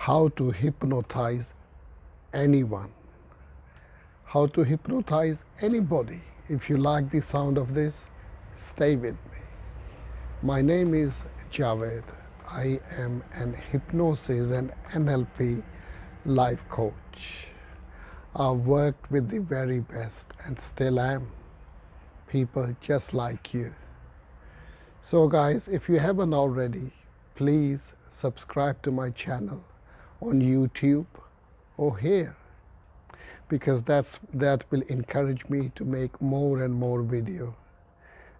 how to hypnotize anyone, how to hypnotize anybody. If you like the sound of this, stay with me. My name is Javed. I am an hypnosis and NLP life coach. I've worked with the very best and still am. People just like you. So guys, if you haven't already, please subscribe to my channel on YouTube or here, because that will encourage me to make more and more video.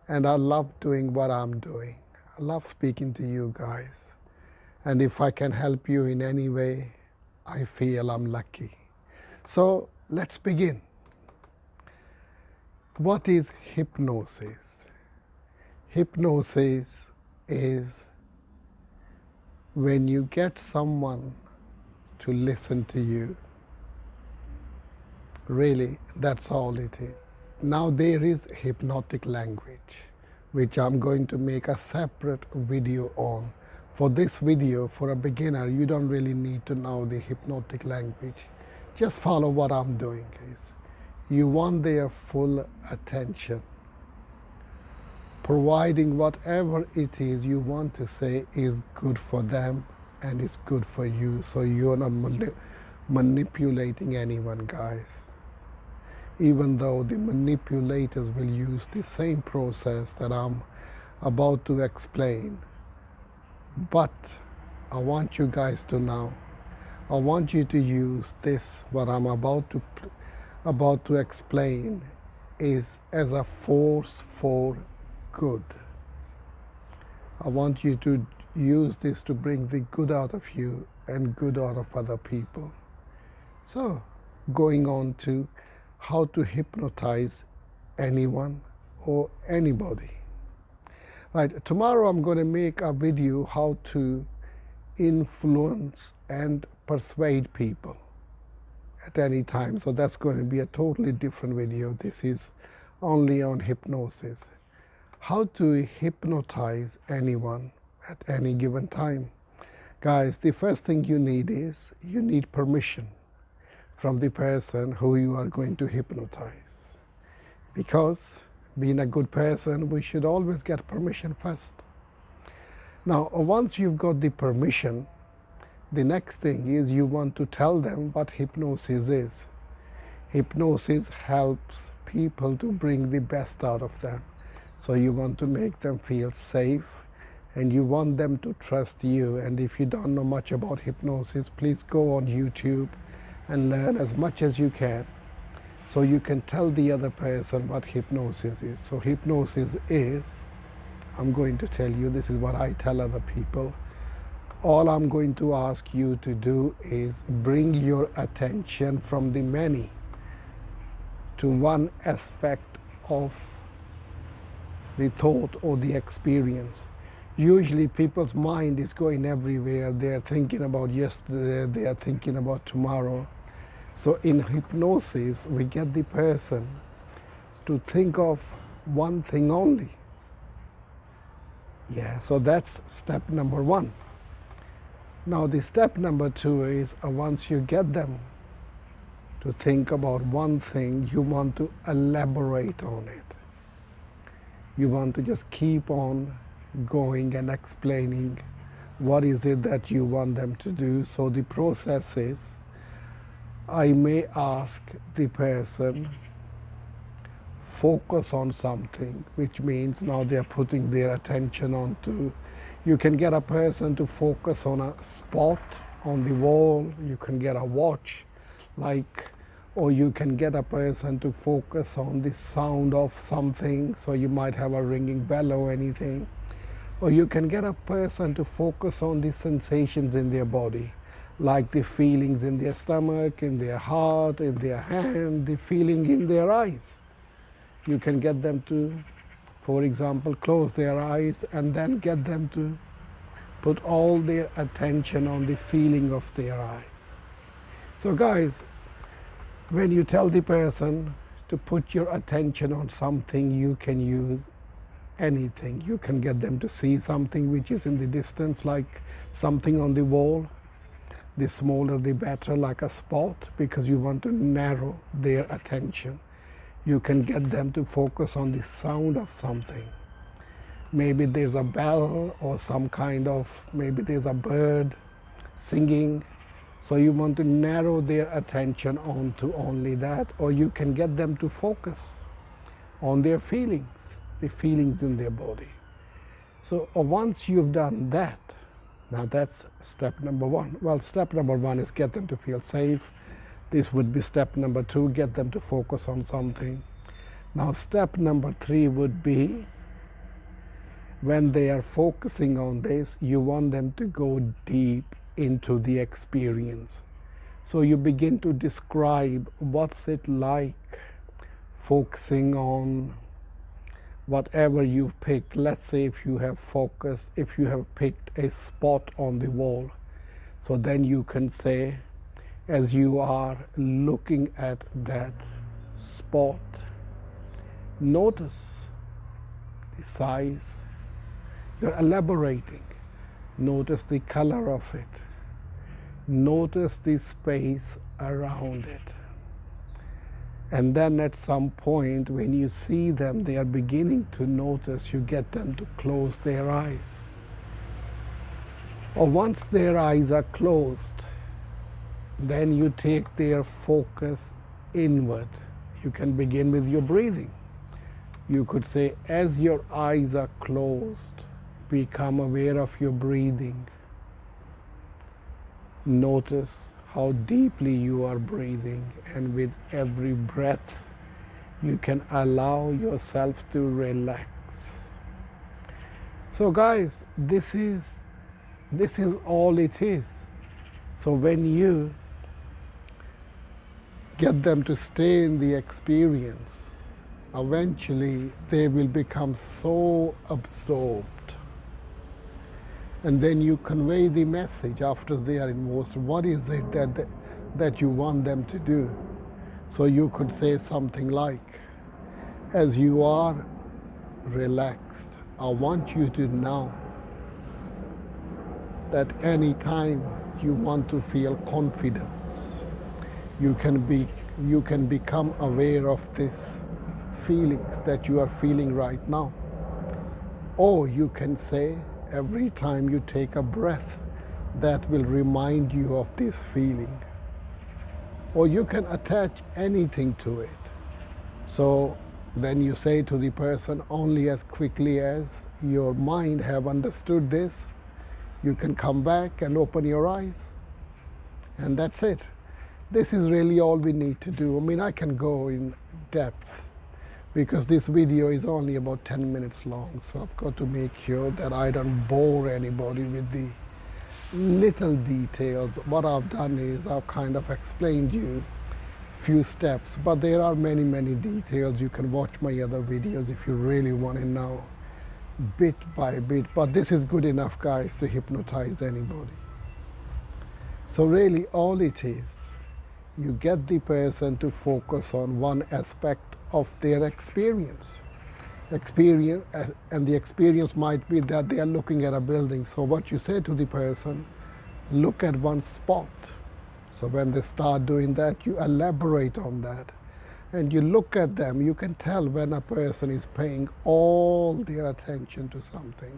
And I love doing what I'm doing. I love speaking to you guys. And if I can help you in any way, I feel I'm lucky. So let's begin. What is hypnosis? Hypnosis is when you get someone to listen to you. Really, that's all it is. Now there is hypnotic language, which I'm going to make a separate video on. For this video, for a beginner, you don't really need to know the hypnotic language. Just follow what I'm doing. You want their full attention, providing whatever it is you want to say is good for them and is good for you. So you're not manipulating anyone, guys. Even though the manipulators will use the same process that I'm about to explain. But I want you guys to know, I want you to use this, what I'm about to explain, is as a force for good. I want you to use this to bring the good out of you and good out of other people. So, going on to how to hypnotize anyone or anybody. Right, tomorrow I'm going to make a video how to influence and persuade people at any time. So that's going to be a totally different video. This is only on hypnosis. How to hypnotize anyone at any given time. Guys, the first thing you need is you need permission from the person who you are going to hypnotize. Because being a good person, we should always get permission first. Now, once you've got the permission, the next thing is you want to tell them what hypnosis is. Hypnosis helps people to bring the best out of them. So you want to make them feel safe and you want them to trust you. And if you don't know much about hypnosis, please go on YouTube and learn as much as you can, so you can tell the other person what hypnosis is. So hypnosis is, I'm going to tell you, this is what I tell other people. All I'm going to ask you to do is bring your attention from the many to one aspect of the thought or the experience. Usually people's mind is going everywhere. They're thinking about yesterday, they are thinking about tomorrow. So in hypnosis, we get the person to think of one thing only. Yeah, so that's step number one. Now the step number two is once you get them to think about one thing, you want to elaborate on it. You want to just keep on going and explaining what is it that you want them to do. So the process is, I may ask the person, focus on something, which means now they're putting their attention onto, you can get a person to focus on a spot on the wall, you can get a watch, or you can get a person to focus on the sound of something, so you might have a ringing bell or anything. Or you can get a person to focus on the sensations in their body, like the feelings in their stomach, in their heart, in their hand, the feeling in their eyes. You can get them to, for example, close their eyes and then get them to put all their attention on the feeling of their eyes. So guys, when you tell the person to put your attention on something, you can use anything. You can get them to see something which is in the distance, like something on the wall. The smaller the better, like a spot, because you want to narrow their attention. You can get them to focus on the sound of something. Maybe there's a bell or some kind of, maybe there's a bird singing. So you want to narrow their attention onto only that, or you can get them to focus on their feelings, the feelings in their body. So once you've done that, now that's step number one. Well, step number one is get them to feel safe. This would be step number two, get them to focus on something. Now step number three would be, when they are focusing on this, you want them to go deep into the experience. So you begin to describe what's it like focusing on whatever you've picked. Let's say if you have focused, if you have picked a spot on the wall, so then you can say, as you are looking at that spot, notice the size. You're elaborating. Notice the color of it. Notice the space around it. And then at some point, when you see them, they are beginning to notice, you get them to close their eyes. Or once their eyes are closed, then you take their focus inward. You can begin with your breathing. You could say, as your eyes are closed, become aware of your breathing. Notice how deeply you are breathing, and with every breath you can allow yourself to relax. So guys, this is all it is. So when you get them to stay in the experience, eventually they will become so absorbed. And then you convey the message after they are involved. What is it that you want them to do? So you could say something like, as you are relaxed, I want you to know that any time you want to feel confidence, you can become aware of these feelings that you are feeling right now. Or you can say, every time you take a breath, that will remind you of this feeling. Or you can attach anything to it. So then you say to the person, only as quickly as your mind have understood this, you can come back and open your eyes. And that's it. This is really all we need to do. I mean, I can go in depth, because this video is only about 10 minutes long, so I've got to make sure that I don't bore anybody with the little details. What I've done is I've kind of explained you few steps, but there are many, many details. You can watch my other videos if you really want to know bit by bit, but this is good enough, guys, to hypnotize anybody. So really all it is, you get the person to focus on one aspect of their experience. And the experience might be that they are looking at a building. So what you say to the person, look at one spot. So when they start doing that, you elaborate on that. And you look at them, you can tell when a person is paying all their attention to something.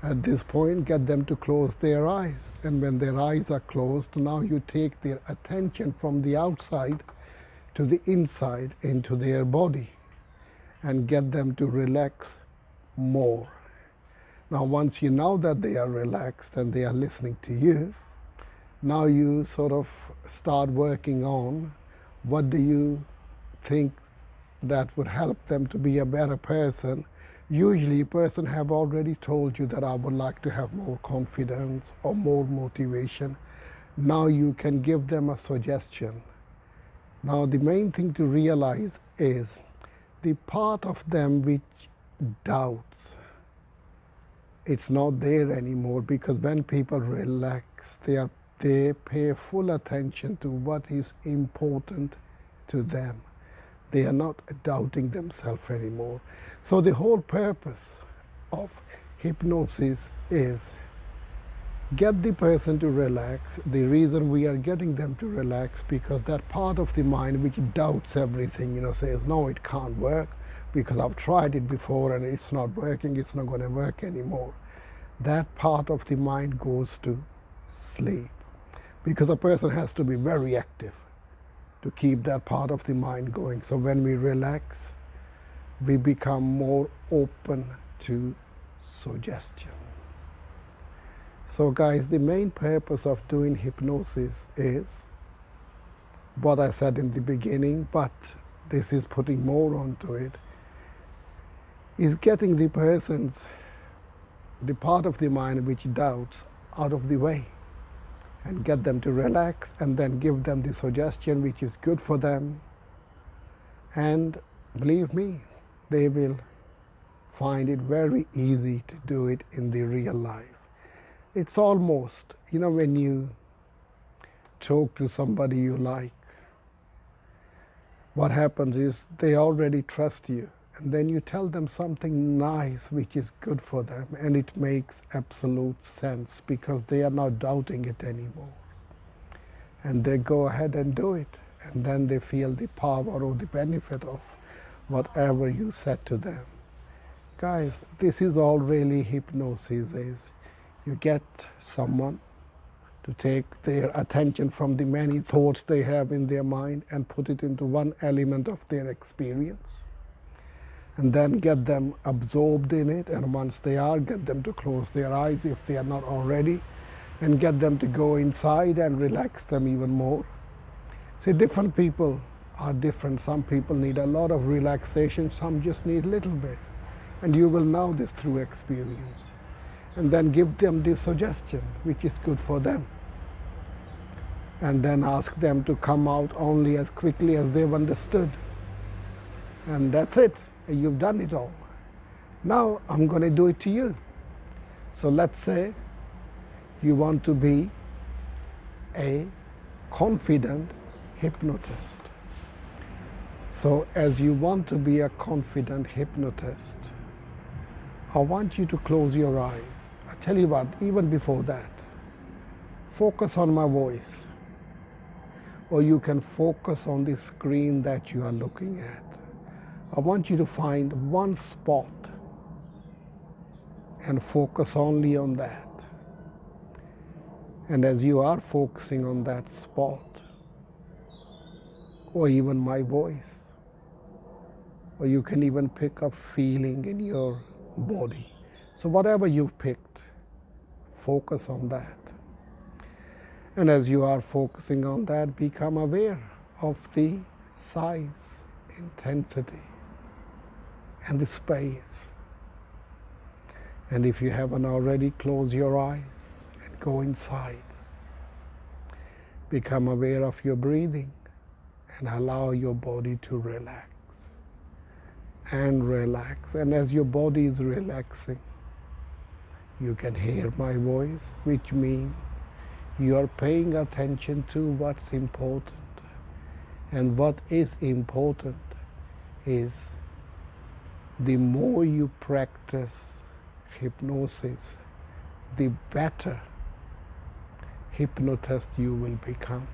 At this point, get them to close their eyes. And when their eyes are closed, now you take their attention from the outside to the inside into their body and get them to relax more. Now once you know that they are relaxed and they are listening to you, now you sort of start working on what do you think that would help them to be a better person. Usually a person have already told you that I would like to have more confidence or more motivation. Now you can give them a suggestion. Now the main thing to realize is the part of them which doubts, it's not there anymore, because when people relax, they pay full attention to what is important to them. They are not doubting themselves anymore. So the whole purpose of hypnosis is get the person to relax. The reason we are getting them to relax, because that part of the mind which doubts everything, says, no, it can't work because I've tried it before and it's not working, it's not going to work anymore. That part of the mind goes to sleep, because a person has to be very active to keep that part of the mind going. So when we relax, we become more open to suggestion. So guys, the main purpose of doing hypnosis is what I said in the beginning, but this is putting more onto it, is getting the part of the mind which doubts out of the way and get them to relax, and then give them the suggestion which is good for them. And believe me, they will find it very easy to do it in the real life. It's almost, when you talk to somebody you like, what happens is they already trust you, and then you tell them something nice which is good for them, and it makes absolute sense because they are not doubting it anymore. And they go ahead and do it, and then they feel the power or the benefit of whatever you said to them. Guys, this is all really hypnosis is. You get someone to take their attention from the many thoughts they have in their mind and put it into one element of their experience, and then get them absorbed in it. And once they are, get them to close their eyes if they are not already, and get them to go inside and relax them even more. See, different people are different. Some people need a lot of relaxation, some just need a little bit. And you will know this through experience. And then give them the suggestion which is good for them. And then ask them to come out only as quickly as they've understood. And that's it. You've done it all. Now I'm going to do it to you. So let's say you want to be a confident hypnotist. So as you want to be a confident hypnotist, I want you to close your eyes. I tell you what, even before that, focus on my voice, or you can focus on the screen that you are looking at. I want you to find one spot and focus only on that. And as you are focusing on that spot, or even my voice, or you can even pick up feeling in your body. So whatever you've picked, focus on that. And as you are focusing on that, become aware of the size, intensity, and the space. And if you haven't already, close your eyes and go inside. Become aware of your breathing and allow your body to relax and relax. And as your body is relaxing, you can hear my voice, which means you are paying attention to what's important. And what is important is the more you practice hypnosis, the better hypnotist you will become.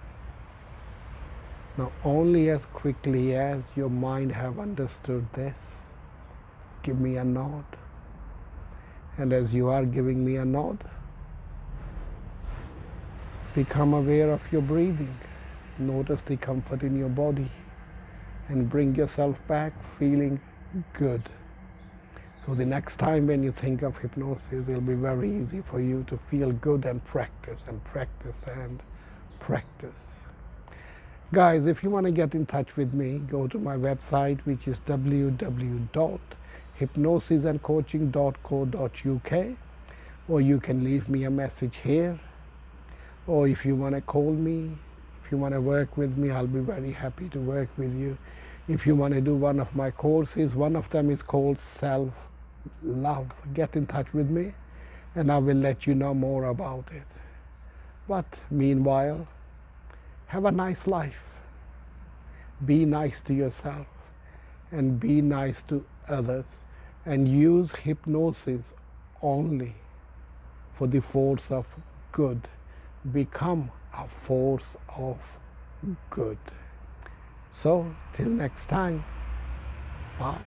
Now, only as quickly as your mind have understood this, give me a nod. And as you are giving me a nod, become aware of your breathing. Notice the comfort in your body and bring yourself back feeling good. So the next time when you think of hypnosis, it'll be very easy for you to feel good and practice and practice and practice. Guys, if you want to get in touch with me, go to my website, which is www.hypnosisandcoaching.co.uk, or you can leave me a message here. Or if you want to call me, if you want to work with me, I'll be very happy to work with you. If you want to do one of my courses, one of them is called Self-Love. Get in touch with me and I will let you know more about it. But meanwhile, have a nice life. Be nice to yourself and be nice to others, and use hypnosis only for the force of good. Become a force of good. So, till next time, bye.